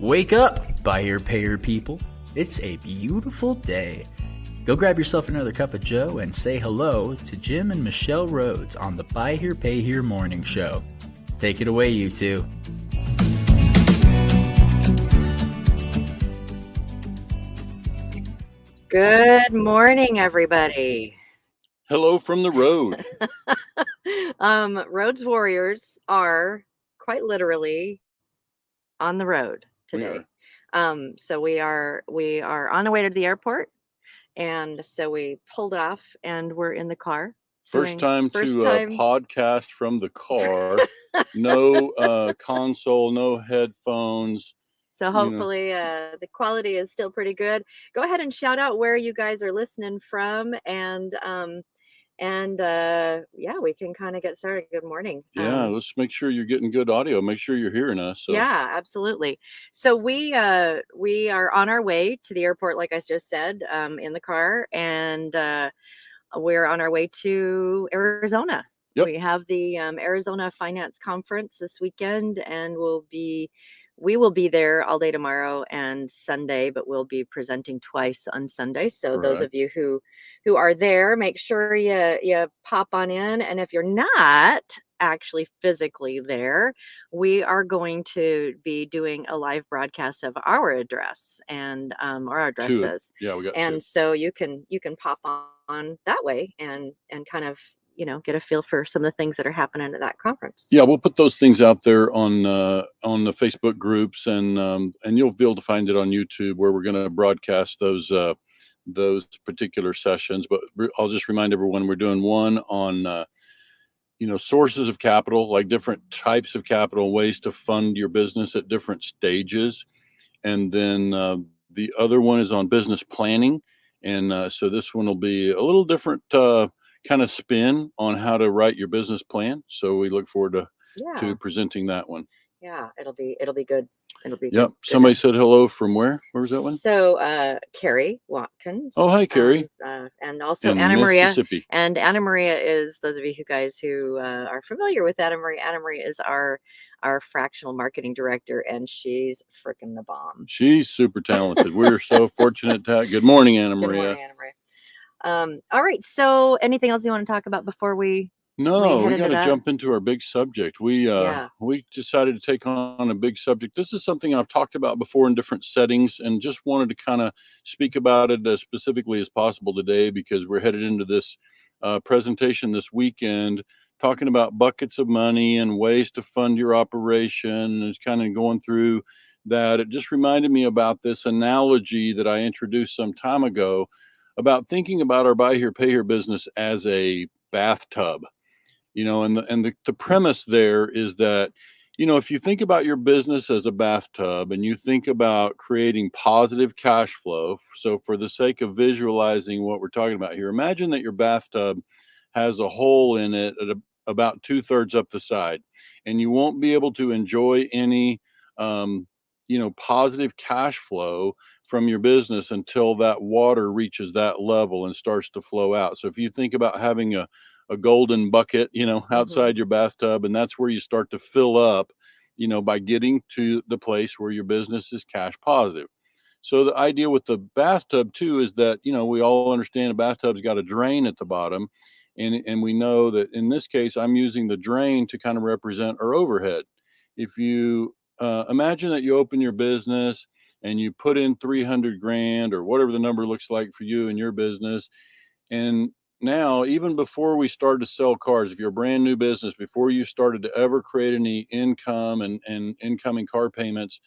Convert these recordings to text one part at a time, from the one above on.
Wake up, buyer payer people. It's a beautiful day. Go grab yourself another cup of joe and say hello to Jim and Michelle Rhoads on the Buy Here Pay Here Morning Show. Take it away, you two. Good morning, everybody. Hello from the road. Rhoads Warriors are quite literally on the road today. So we are on the way to the airport, and so we pulled off and we're in the car. First time podcast from the car. No console, no headphones. So hopefully the quality is still pretty good. Go ahead and shout out where you guys are listening from, and we can kind of get started. Good morning. Let's make sure you're getting good audio. Make sure you're hearing us. So. Yeah, absolutely. So we are on our way to the airport, like I just said, in the car, and we're on our way to Arizona. Yep. We have the Arizona Finance Conference this weekend, and we will be there all day tomorrow and Sunday, but we'll be presenting twice on Sunday. So Correct. Those of you who are there, make sure you pop on in. And if you're not actually physically there, we are going to be doing a live broadcast of our address and our addresses. Yeah, we got and two. So you can pop on that way and kind of get a feel for some of the things that are happening at that conference. Yeah, we'll put those things out there on the Facebook groups, and you'll be able to find it on YouTube where we're going to broadcast those particular sessions. But I'll just remind everyone we're doing one on sources of capital, like different types of capital, ways to fund your business at different stages, and then the other one is on business planning, and so this one will be a little different. Kind of spin on how to write your business plan. So we look forward to presenting that one. Yeah, it'll be good. It'll be Yep. good. Somebody said hello from where? Where was that one? So Carrie Watkins. Oh, hi, Carrie. And also Anna Maria. Mississippi. And Anna Maria is, those of you who are familiar with Anna Maria. Anna Maria is our fractional marketing director, and she's freaking the bomb. She's super talented. We're so fortunate to have. Good morning, Anna Maria. Good morning, Anna Maria. All right. So anything else you want to talk about before we we got to jump into our big subject. We decided to take on a big subject. This is something I've talked about before in different settings, and just wanted to kind of speak about it as specifically as possible today, because we're headed into this presentation this weekend talking about buckets of money and ways to fund your operation, and it's kind of going through that. It just reminded me about this analogy that I introduced some time ago about thinking about our buy here, pay here business as a bathtub, and the premise there is that, if you think about your business as a bathtub and you think about creating positive cash flow, so for the sake of visualizing what we're talking about here, imagine that your bathtub has a hole in it at about 2/3 up the side, and you won't be able to enjoy any, positive cash flow from your business until that water reaches that level and starts to flow out. So if you think about having a golden bucket, outside your bathtub, and that's where you start to fill up, by getting to the place where your business is cash positive. So the idea with the bathtub too is that, we all understand a bathtub's got a drain at the bottom, and we know that in this case, I'm using the drain to kind of represent our overhead. If you imagine that you open your business and you put in 300 grand or whatever the number looks like for you and your business. And now, even before we start to sell cars, if you're a brand new business, before you started to ever create any income and incoming car payments,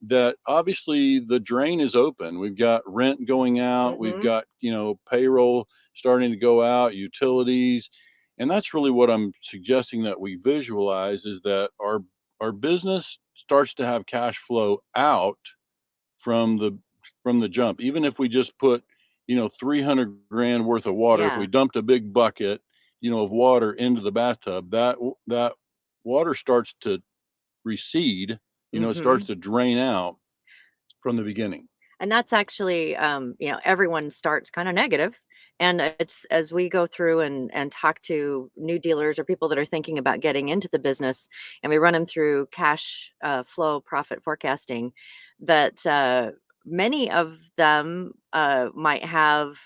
that obviously the drain is open. We've got rent going out. We've got, payroll starting to go out, utilities. And that's really what I'm suggesting that we visualize, is that our business starts to have cash flow out from the jump. Even if we just put 300 grand worth of water, if we dumped a big bucket of water into the bathtub, that water starts to recede, it starts to drain out from the beginning. And that's actually everyone starts kind of negative, And it's as we go through and talk to new dealers or people that are thinking about getting into the business, and we run them through cash flow profit forecasting, that many of them might have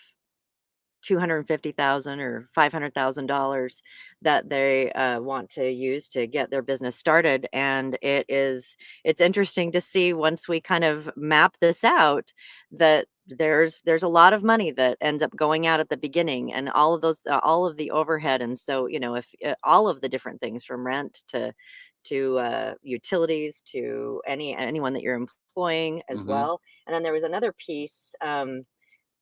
250,000 or $500,000 that they want to use to get their business started. And it's interesting to see once we kind of map this out that there's a lot of money that ends up going out at the beginning, and all of those all of the overhead. And so, if all of the different things from rent to utilities to anyone that you're employing as Hmm. well. And then there was another piece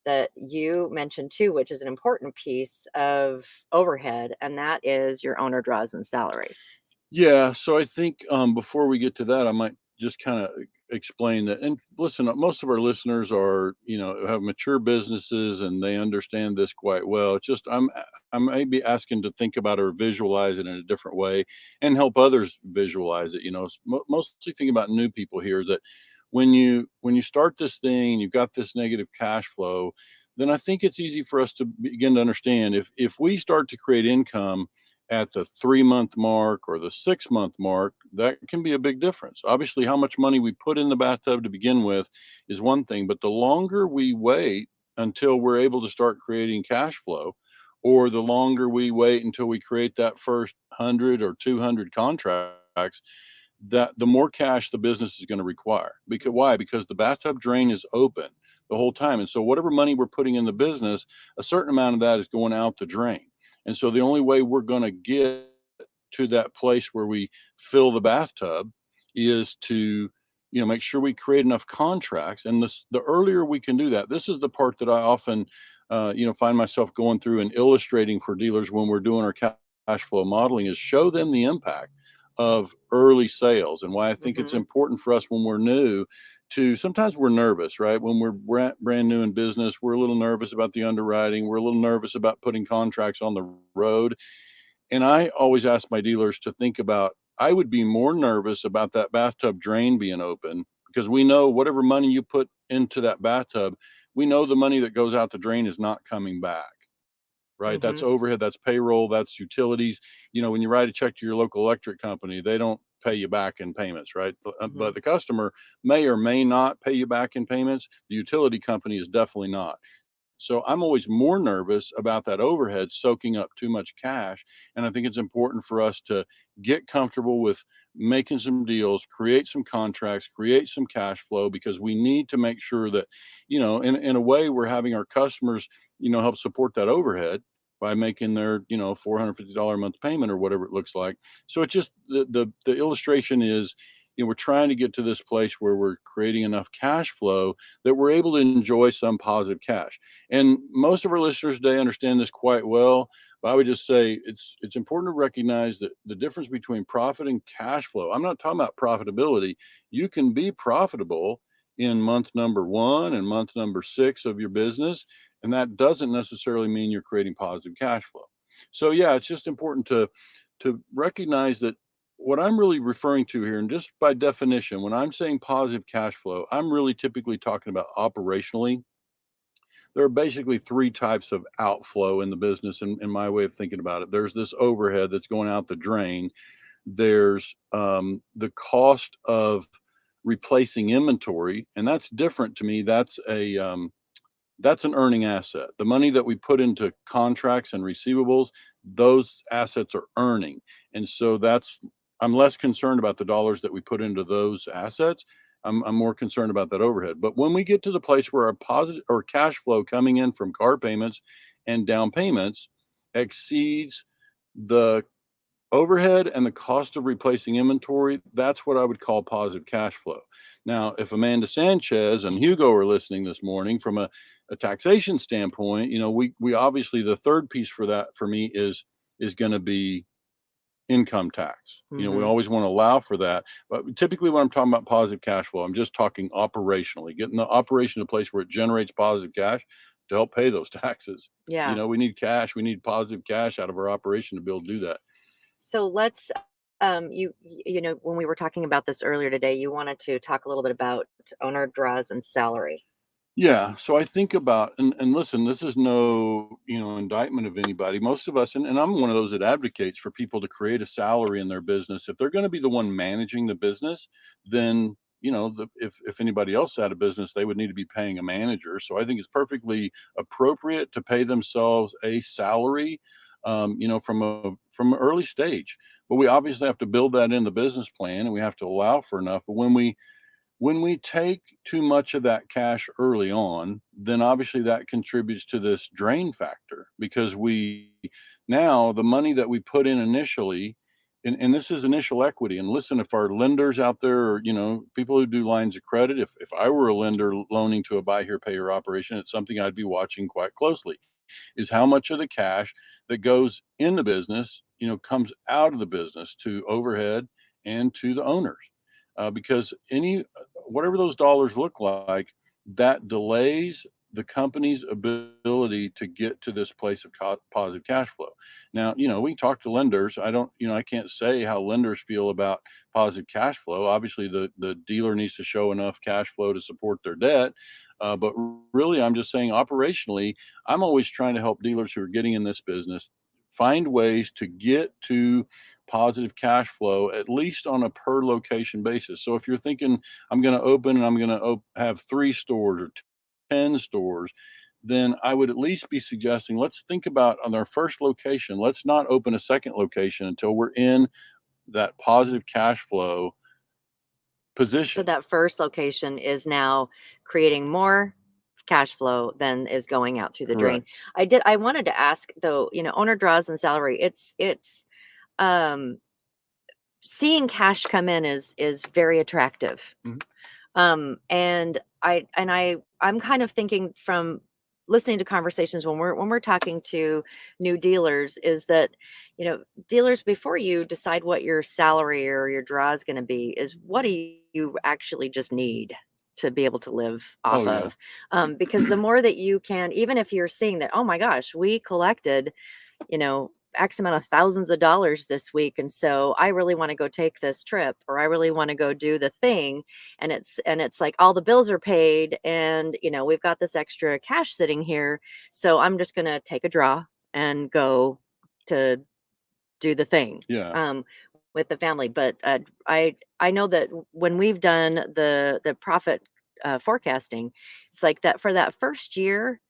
that you mentioned too, which is an important piece of overhead, and that is your owner draws and salary. Yeah, so I think before we get to that, I might just kind of explain that. And listen, most of our listeners are, have mature businesses and they understand this quite well. It's just I may be asking to think about or visualize it in a different way and help others visualize it. Mostly thinking about new people here is that when you start this thing, you've got this negative cash flow, then I think it's easy for us to begin to understand if we start to create income at the 3 month mark or the 6 month mark, that can be a big difference. Obviously, how much money we put in the bathtub to begin with is one thing, but the longer we wait until we're able to start creating cash flow, or the longer we wait until we create that first 100 or 200 contracts, that the more cash the business is going to require. Because why? Because the bathtub drain is open the whole time. And so whatever money we're putting in the business, a certain amount of that is going out the drain. And so the only way we're going to get to that place where we fill the bathtub is to make sure we create enough contracts. And the earlier we can do that, this is the part that I often find myself going through and illustrating for dealers when we're doing our cash flow modeling, is show them the impact of early sales. And why I think it's Hmm. important for us when we're new to, sometimes we're nervous, right? When we're brand new in business, we're a little nervous about the underwriting. We're a little nervous about putting contracts on the road. And I always ask my dealers to think about, I would be more nervous about that bathtub drain being open, because we know whatever money you put into that bathtub, we know the money that goes out the drain is not coming back. Right? That's Hmm. overhead, that's payroll, that's utilities. When you write a check to your local electric company, they don't pay you back in payments, right? Hmm. But the customer may or may not pay you back in payments. The utility company is definitely not. So I'm always more nervous about that overhead soaking up too much cash. And I think it's important for us to get comfortable with making some deals, create some contracts, create some cash flow, because we need to make sure that, in a way, we're having our customers, help support that overhead by making their, $450 a month payment or whatever it looks like. So it's just the illustration is, we're trying to get to this place where we're creating enough cash flow that we're able to enjoy some positive cash. And most of our listeners today understand this quite well. But I would just say it's important to recognize that the difference between profit and cash flow. I'm not talking about profitability. You can be profitable in month number 1 and month number 6 of your business, and that doesn't necessarily mean you're creating positive cash flow. So yeah, it's just important to recognize that what I'm really referring to here, and just by definition, when I'm saying positive cash flow, I'm really typically talking about operationally. There are basically three types of outflow in the business, in my way of thinking about it. There's this overhead that's going out the drain. There's the cost of replacing inventory, and that's different to me. That's an earning asset. The money that we put into contracts and receivables, those assets are earning. And so I'm less concerned about the dollars that we put into those assets. I'm more concerned about that overhead. But when we get to the place where our positive or cash flow coming in from car payments and down payments exceeds the overhead and the cost of replacing inventory, that's what I would call positive cash flow. Now, if Amanda Sanchez and Hugo are listening this morning, from a taxation standpoint, we obviously, the third piece for that for me is going to be income tax. We Hmm. always want to allow for that. But typically when I'm talking about positive cash flow, I'm just talking operationally, getting the operation to a place where it generates positive cash to help pay those taxes. Yeah. We need cash. We need positive cash out of our operation to be able to do that. So let's when we were talking about this earlier today, you wanted to talk a little bit about owner draws and salary. Yeah, so I think about, and listen, this is no, indictment of anybody. Most of us, and I'm one of those that advocates for people to create a salary in their business. If they're going to be the one managing the business, then if anybody else had a business, they would need to be paying a manager. So I think it's perfectly appropriate to pay themselves a salary, from an early stage. But we obviously have to build that in the business plan, and we have to allow for enough. But when we take too much of that cash early on, then obviously that contributes to this drain factor, because now the money that we put in initially, and this is initial equity. And listen, if our lenders out there, or people who do lines of credit, if I were a lender loaning to a buy here, pay here operation, it's something I'd be watching quite closely, is how much of the cash that goes in the business, comes out of the business to overhead and to the owners. Because whatever those dollars look like, that delays the company's ability to get to this place of positive cash flow. Now, we can talk to lenders. I can't say how lenders feel about positive cash flow. Obviously, the dealer needs to show enough cash flow to support their debt. But really, I'm just saying, operationally, I'm always trying to help dealers who are getting in this business find ways to get to positive cash flow, at least on a per location basis. So if you're thinking, I'm going to open and I'm going to have 3 stores or 10 stores, then I would at least be suggesting, let's think about on our first location, let's not open a second location until we're in that positive cash flow So position. that first location is now creating more cash flow than is going out through the drain. Correct. I wanted to ask though, owner draws and salary. It's um seeing cash come in is very attractive. Mhm. And I'm kind of thinking from listening to conversations when we're talking to new dealers, is that dealers, before you decide what your salary or your draw is going to be, is what do you actually just need to be able to live Oh off yeah. of. Because the more that you can, even if you're seeing that, oh my gosh, we collected X amount of thousands of dollars this week. And so I really want to go take this trip, or I really want to go do the thing. And it's like all the bills are paid, and we've got this extra cash sitting here. So I'm just gonna take a draw and go to do the thing. Yeah. With the family. But I know that when we've done the profit forecasting, it's like that for that first year,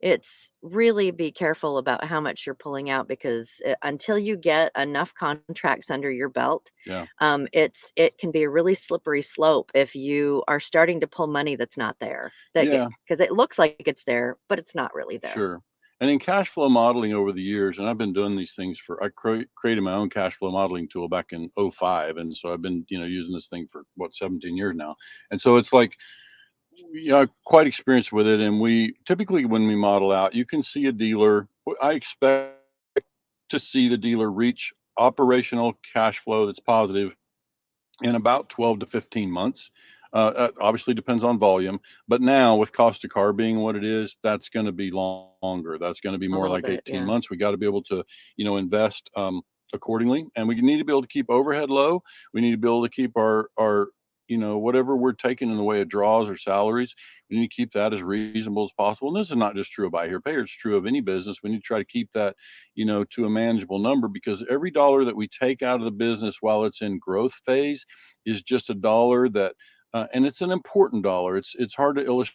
it's really be careful about how much you're pulling out, because until you get enough contracts under your belt, Yeah. it can be a really slippery slope if you are starting to pull money that's not there. Yeah. Because it looks like it's there, but it's not really there. Sure. And in cash flow modeling over the years, and I've been doing these things I created my own cash flow modeling tool back in '05. And so I've been, using this thing for 17 years now. And so it's like, quite experienced with it. And we typically, when we model out, you can see a dealer. I expect to see the dealer reach operational cash flow that's positive in about 12 to 15 months. Obviously depends on volume, but now with cost to car being what it is, that's going to be longer. That's going to be A more little like bit, 18 yeah. months. We got to be able to, invest accordingly, and we need to be able to keep overhead low. We need to be able to keep our whatever we're taking in the way of draws or salaries, we need to keep that as reasonable as possible. And this is not just true of buy here, pay here. It's true of any business. We need to try to keep that, to a manageable number, because every dollar that we take out of the business while it's in growth phase is just a dollar that, and it's an important dollar. It's hard to illustrate,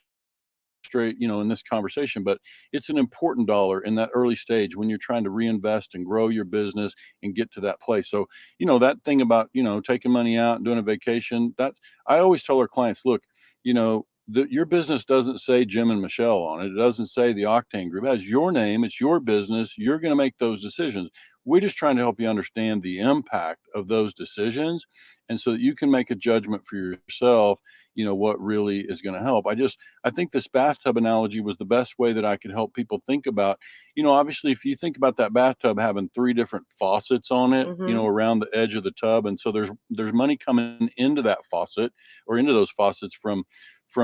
in this conversation, but it's an important dollar in that early stage when you're trying to reinvest and grow your business and get to that place. So, that thing about, taking money out and doing a vacation, that I always tell our clients, look, your business doesn't say Jim and Michelle on it. It doesn't say the Octane Group. It has your name. It's your business. You're going to make those decisions. We're just trying to help you understand the impact of those decisions, and so that you can make a judgment for yourself, what really is going to help. I think this bathtub analogy was the best way that I could help people think about, obviously, if you think about that bathtub having 3 different faucets on it, Hmm. around the edge of the tub. And so there's money coming into that faucet, or into those faucets, from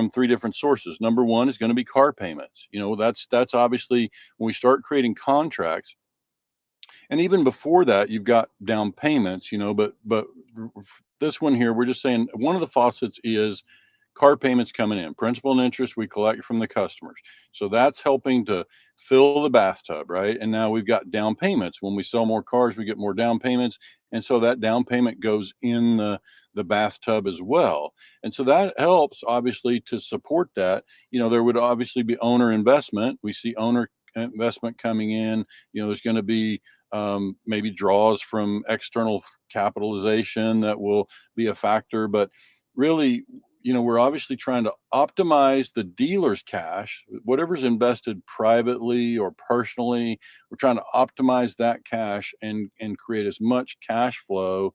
3 different sources. Number one is going to be car payments. That's obviously when we start creating contracts. And even before that, you've got down payments, but this one here, we're just saying one of the faucets is car payments coming in, principal and interest we collect from the customers. So that's helping to fill the bathtub, right? And now we've got down payments. When we sell more cars, we get more down payments. And so that down payment goes in the bathtub as well. And so that helps obviously to support that. There would obviously be owner investment. We see owner investment coming in. There's going to be maybe draws from external capitalization that will be a factor. But really, we're obviously trying to optimize the dealer's cash, whatever's invested privately or personally. We're trying to optimize that cash and create as much cash flow,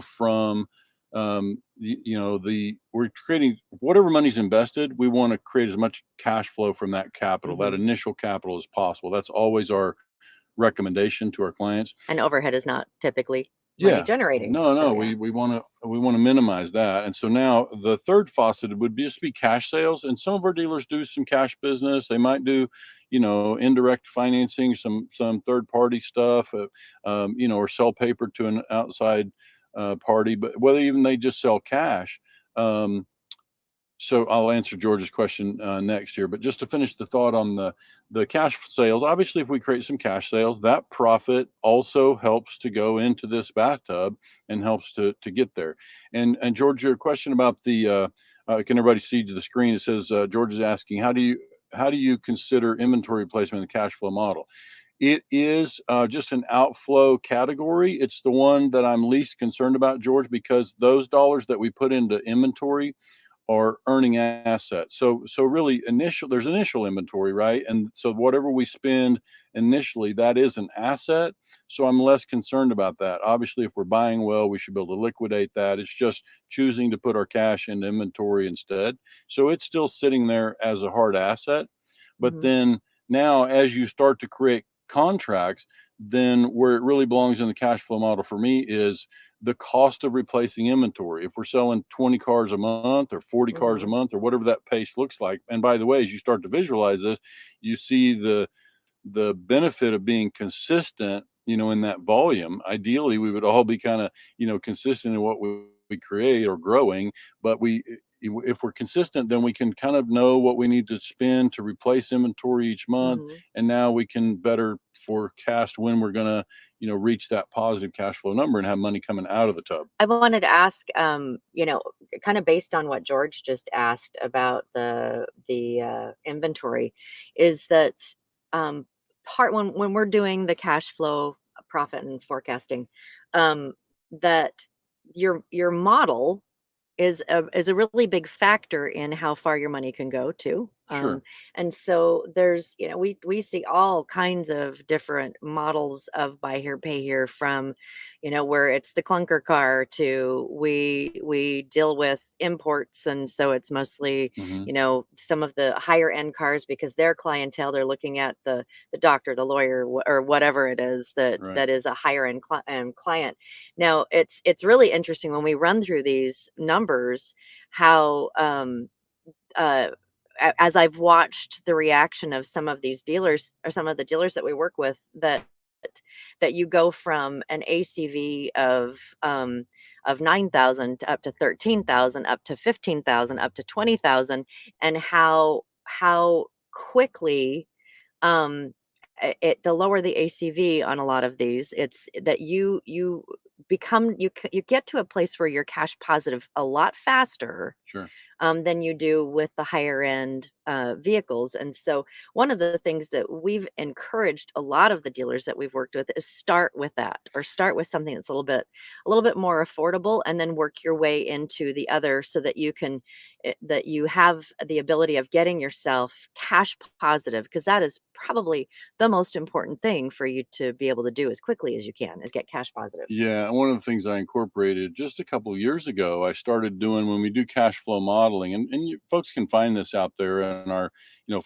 from we're creating whatever money's invested. We want to create as much cash flow from that capital, that Mhm. initial capital as possible. That's always our recommendation to our clients. And overhead is not typically money Yeah. generating. No, So no, yeah. we wanna minimize that. And so now the third faucet would just be cash sales. And some of our dealers do some cash business. They might do, indirect financing, some third party stuff, or sell paper to an outside party. But whether even they just sell cash, um, so I'll answer George's question next here, but just to finish the thought on the cash sales, obviously, if we create some cash sales, that profit also helps to go into this bathtub and helps to get there. And George, your question about can everybody see to the screen? It says George is asking, how do you consider inventory replacement in the cash flow model? It is just an outflow category. It's the one that I'm least concerned about, George, because those dollars that we put into inventory are earning assets. So really there's initial inventory, right? And so whatever we spend initially, that is an asset. So I'm less concerned about that. Obviously, if we're buying well, we should be able to liquidate that. It's just choosing to put our cash into inventory instead. So it's still sitting there as a hard asset. But Mhm. then now as you start to create contracts, then where it really belongs in the cash flow model for me is the cost of replacing inventory. If we're selling 20 cars a month or 40 cars a Mhm. month or whatever that pace looks like. And by the way, as you start to visualize this, you see the benefit of being consistent, in that volume. Ideally, we would all be kind of, consistent in what we create or growing, but if we're consistent, then we can kind of know what we need to spend to replace inventory each month. Mhm. And now we can better forecast when we're going to, reach that positive cash flow number and have money coming out of the tub. I wanted to ask, kind of based on what George just asked about the inventory, is that um, part when we're doing the cash flow profit and forecasting, that your model is a really big factor in how far your money can go too. Sure. And so there's, we see all kinds of different models of buy here, pay here from, where it's the clunker car to we deal with imports. And so it's mostly, Hmm. some of the higher end cars because their clientele, they're looking at the doctor, the lawyer, or whatever it is that Right. that is a higher end client. Now, it's really interesting when we run through these numbers how, uh, as I've watched the reaction of some of these dealers or some of the dealers that we work with that you go from an ACV of 9,000 to up to 13,000, up to 15,000, up to 20,000, and how quickly the lower the ACV on a lot of these, it's that you become you get to a place where you're cash positive a lot faster Sure. than you do with the higher end vehicles. And so, one of the things that we've encouraged a lot of the dealers that we've worked with is start with that, or start with something that's a little bit more affordable, and then work your way into the other, so that that you have the ability of getting yourself cash positive, because that is probably the most important thing for you to be able to do as quickly as you can is get cash positive. Yeah, and one of the things I incorporated just a couple of years ago, I started doing when we do cash flow modeling, and folks can find this out there in our,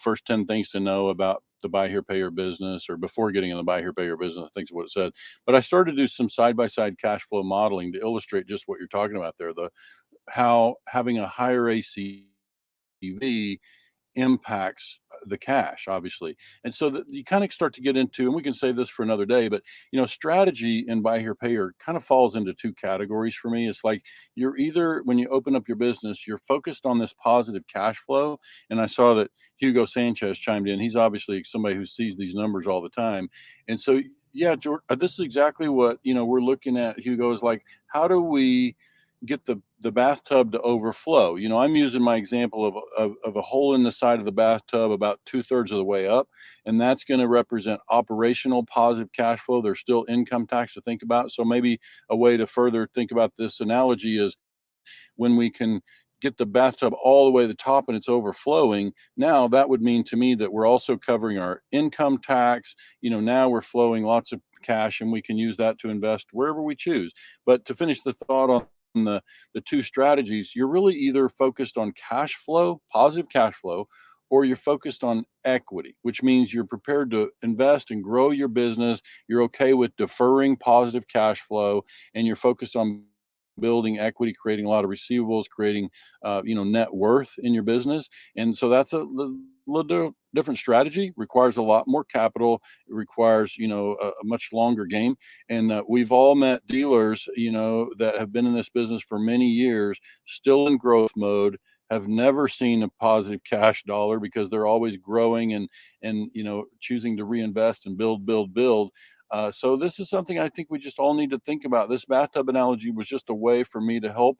first 10 things to know about the buy here, pay your business, or before getting in the buy here, pay your business, I think is what it said. But I started to do some side by side cash flow modeling to illustrate just what you're talking about there, how having a higher ACV impacts the cash, obviously. And so that you kind of start to get into, and we can save this for another day, but strategy in buy here, pay here kind of falls into two categories for me. It's like you're either, when you open up your business, you're focused on this positive cash flow. And I saw that Hugo Sanchez chimed in. He's obviously somebody who sees these numbers all the time. And so, yeah, George, this is exactly what, we're looking at. Hugo is like, how do we get the bathtub to overflow? I'm using my example of a hole in the side of the bathtub about 2/3 of the way up, and that's going to represent operational positive cash flow. There's still income tax to think about. So maybe a way to further think about this analogy is when we can get the bathtub all the way to the top and it's overflowing, now that would mean to me that we're also covering our income tax. Now we're flowing lots of cash and we can use that to invest wherever we choose. But to finish the thought on the two strategies, you're really either focused on cash flow, positive cash flow, or you're focused on equity, which means you're prepared to invest and grow your business. You're okay with deferring positive cash flow, and you're focused on building equity, creating a lot of receivables, creating net worth in your business. And so that's a little different strategy. Requires a lot more capital. It requires a much longer game. And we've all met dealers that have been in this business for many years, still in growth mode, have never seen a positive cash dollar because they're always growing and choosing to reinvest and build. So this is something I think we just all need to think about. This bathtub analogy was just a way for me to help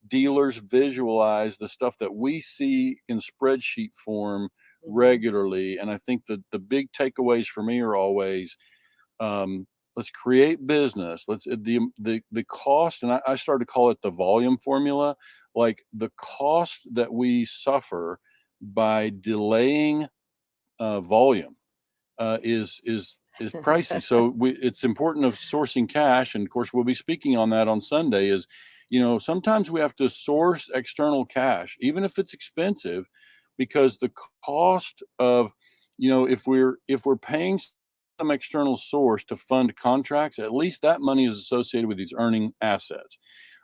dealers visualize the stuff that we see in spreadsheet form regularly. And I think that the big takeaways for me are always, let's create business. Let's the cost, and I started to call it the volume formula. Like the cost that we suffer by delaying volume is pricey. So it's important of sourcing cash, and of course we'll be speaking on that on Sunday. Is sometimes we have to source external cash, even if it's expensive, because the cost of if we're paying some external source to fund contracts, at least that money is associated with these earning assets.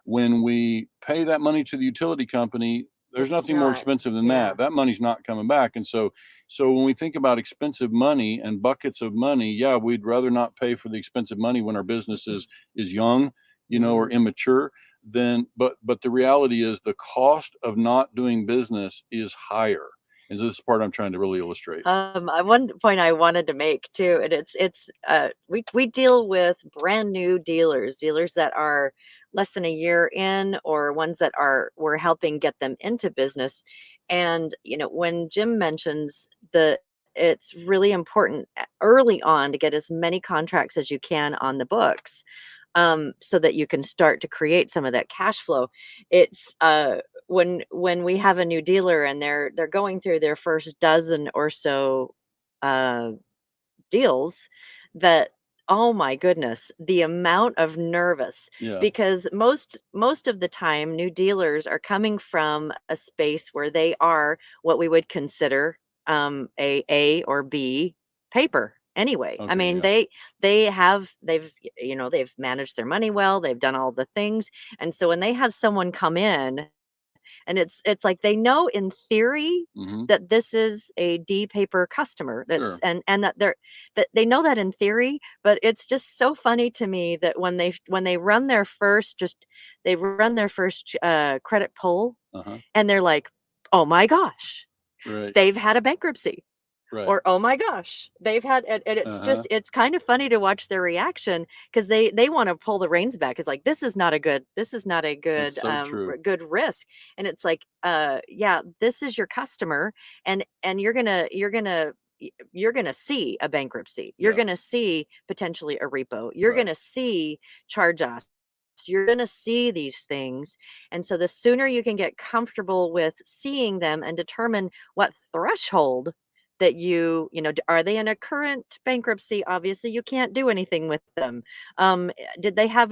When we pay that money to the utility company, there's nothing more expensive than that. That money's not coming back. And so when we think about expensive money and buckets of money, yeah, we'd rather not pay for the expensive money when our business is young, or immature. But the reality is the cost of not doing business is higher. And so this is the part I'm trying to really illustrate. One point I wanted to make too, and it's we deal with brand new dealers that are less than a year in, or ones that we're helping get them into business. And when Jim mentions it's really important early on to get as many contracts as you can on the books, so that you can start to create some of that cash flow. It's when we have a new dealer and they're going through their first dozen or so deals, that, oh my goodness, the amount of nervous, because most of the time new dealers are coming from a space where they are what we would consider A or B paper anyway. I mean, they've managed their money well, they've done all the things. And so when they have someone come in, and it's like they know in theory that this is a D paper customer, that's and that they know that in theory. But it's just so funny to me that when they run their first credit pull, and they're like, oh my gosh, they've had a bankruptcy. Right. Or, oh my gosh, they've had, and it's just, it's kind of funny to watch their reaction, because they want to pull the reins back. It's like, this is not a good good risk. And it's like, yeah, this is your customer, and you're gonna see a bankruptcy. You're gonna see potentially a repo. You're gonna see charge offs. You're going to see these things. And so the sooner you can get comfortable with seeing them and determine what threshold that are they in a current bankruptcy? Obviously you can't do anything with them. Did they have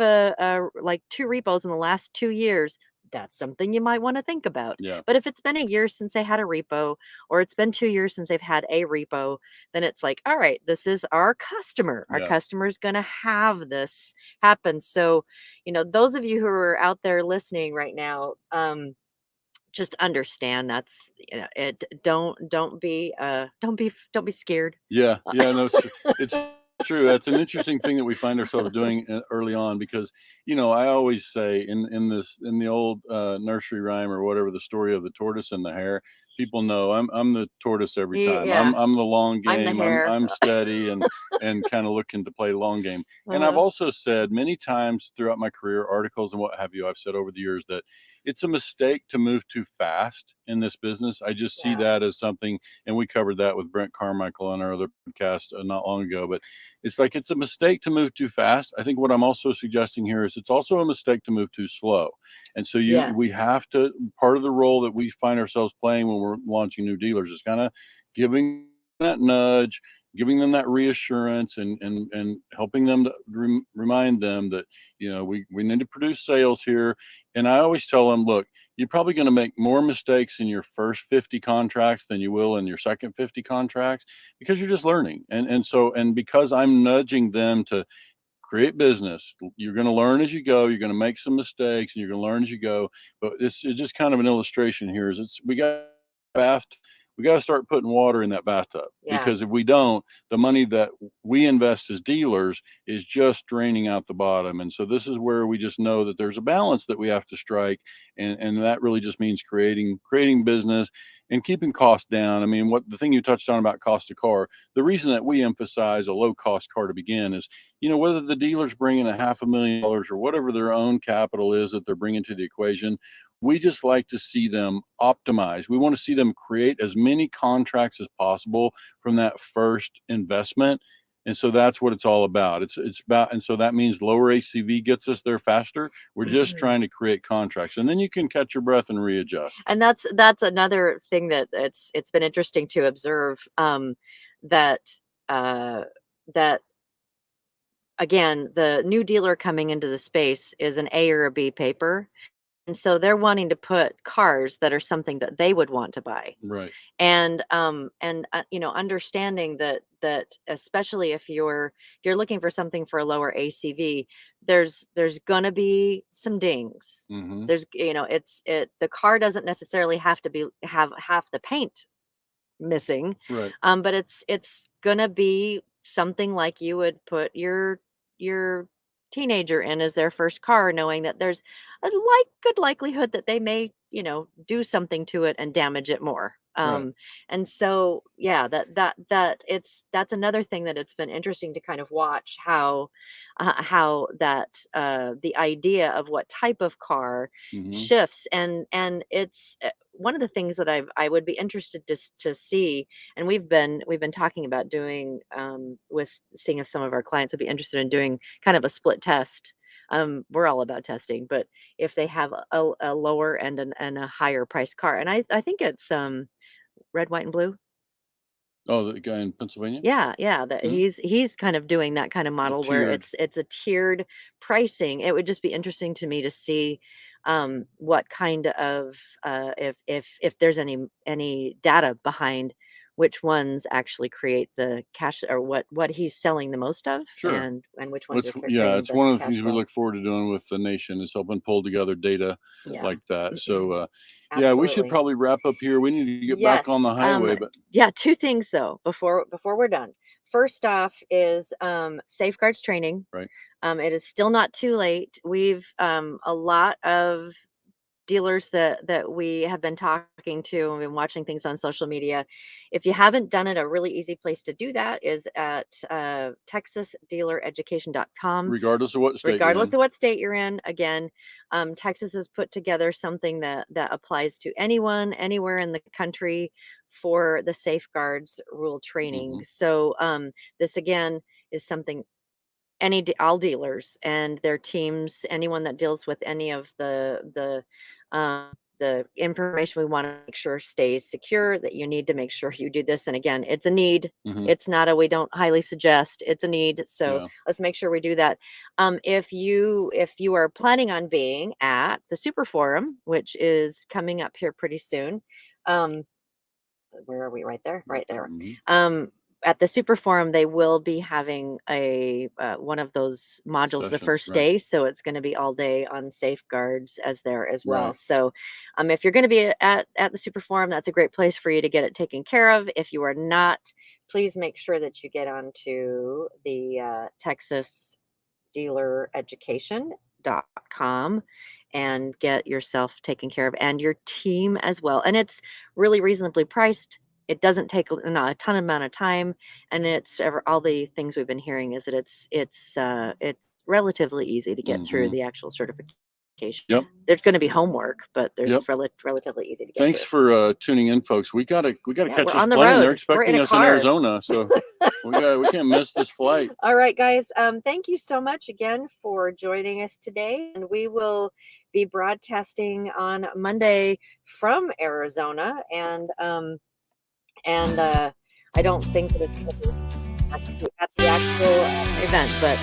like 2 repos in the last 2 years? That's something you might want to think about. But if it's been a year since they had a repo, or it's been 2 years since they've had a repo, then it's like, all right, this is our customer. Our customer is going to have this happen. So, those of you who are out there listening right now, just understand that's, it. Don't be scared. Yeah, yeah, no, it's true. That's an interesting thing that we find ourselves doing early on because, I always say in the old nursery rhyme or whatever, the story of the tortoise and the hare. People know I'm the tortoise every time. Yeah, I'm the long I'm the game. I'm hare. I'm steady and kind of looking to play long game. And I've Uh-huh. also said many times throughout my career, articles and what have you, I've said over the years that it's a mistake to move too fast in this business. I just see Yeah. that as something, and we covered that with Brent Carmichael on our other podcast not long ago. But it's like it's a mistake to move too fast. I think what I'm also suggesting here is it's also a mistake to move too slow. And so we Yes. have to, part of the role that we find ourselves playing when we're launching new dealers is kind of giving that nudge, giving them that reassurance, and helping them to remind them that we need to produce sales here. And I always tell them, look, you're probably going to make more mistakes in your first 50 contracts than you will in your second 50 contracts because you're just learning. And because I'm nudging them to create business, you're going to learn as you go. You're going to make some mistakes and you're going to learn as you go. But it's just kind of an illustration here is we got to start putting water in that bathtub, Yeah. because if we don't, the money that we invest as dealers is just draining out the bottom. And so this is where we just know that there's a balance that we have to strike. And that really just means creating business and keeping costs down. I mean, what the thing you touched on about cost of car, the reason that we emphasize a low cost car to begin is, whether the dealer's bringing $500,000 or whatever their own capital is that they're bringing to the equation, we just like to see them optimize. We want to see them create as many contracts as possible from that first investment. And so that's what it's all about. It's about, and so that means lower ACV gets us there faster. We're just Mhm. trying to create contracts, and then you can catch your breath and readjust. And that's another thing that it's been interesting to observe, that uh that again, the new dealer coming into the space is an A or a B paper. And so they're wanting to put cars that are something that they would want to buy. Right. And understanding that especially if you're looking for something for a lower ACV, there's gonna be some dings. Hmm. The car doesn't necessarily have half the paint missing. Right. But it's gonna be something like you would put your teenager in as their first car, knowing that there's a good likelihood that they may, do something to it and damage it more. Right. And so yeah, that's another thing that it's been interesting to kind of watch how that the idea of what type of car Hmm. shifts. And it's one of the things that I would be interested to see, and we've been talking about doing, with seeing if some of our clients would be interested in doing kind of a split test. We're all about testing, but if they have a lower and a higher price car, and I think it's red, white, and blue. Oh, the guy in Pennsylvania. Yeah, yeah, that Hmm. he's kind of doing that kind of The model where tiered. it's a tiered pricing. It would just be interesting to me to see, what kind of, if there's any data behind which ones actually create the cash, or what he's selling the most of, Sure. and which Well, ones are yeah, creating it's the one best of the cash things we flow. look forward to doing with the nation is helping pull together data Yeah. like that. So, yeah, we should Absolutely. probably wrap up here. We need to get back on Yes. the highway, but Yeah, two things though before we're done. First off is safeguards training. right. It is still not too late. We've a lot of dealers that we have been talking to and been watching things on social media. If you haven't done it, a really easy place to do that is at texasdealereducation.com. Regardless of what state you're Regardless in. of what state you're in, again, Texas has put together something that applies to anyone, anywhere in the country for the safeguards rule training. Hmm. So this again is something all dealers and their teams, anyone that deals with any of the information we want to make sure stays secure, that you need to make sure you do this. And again, it's a need. Hmm. It's not a we don't highly suggest. It's a need. So Yeah. let's make sure we do that. If you are planning on being at the Super Forum, which is coming up here pretty soon, where are we? Right there, right there. Hmm. Um, at the Super Forum, they will be having a one of those modules the Sessions, first right. day, so it's going to be all day on safeguards as there as well. Right. So, if you're going to be at the Super Forum, that's a great place for you to get it taken care of. If you are not, please make sure that you get onto the Texas Dealer Education.com and get yourself taken care of and your team as well. And it's really reasonably priced. It doesn't take a ton amount of time, and it's all the things we've been hearing is that it's relatively easy to get through the actual certification. Yep. There's going to be homework, but there's Yep. relatively easy to get Thanks through. for tuning in, folks. We gotta Yeah, catch we're this on the plane. They're road. We're in expecting a us in car. Arizona, so we can't miss this flight. All right, guys. Thank you so much again for joining us today, and we will be broadcasting on Monday from Arizona, and I don't think that it's going to be at the actual event, but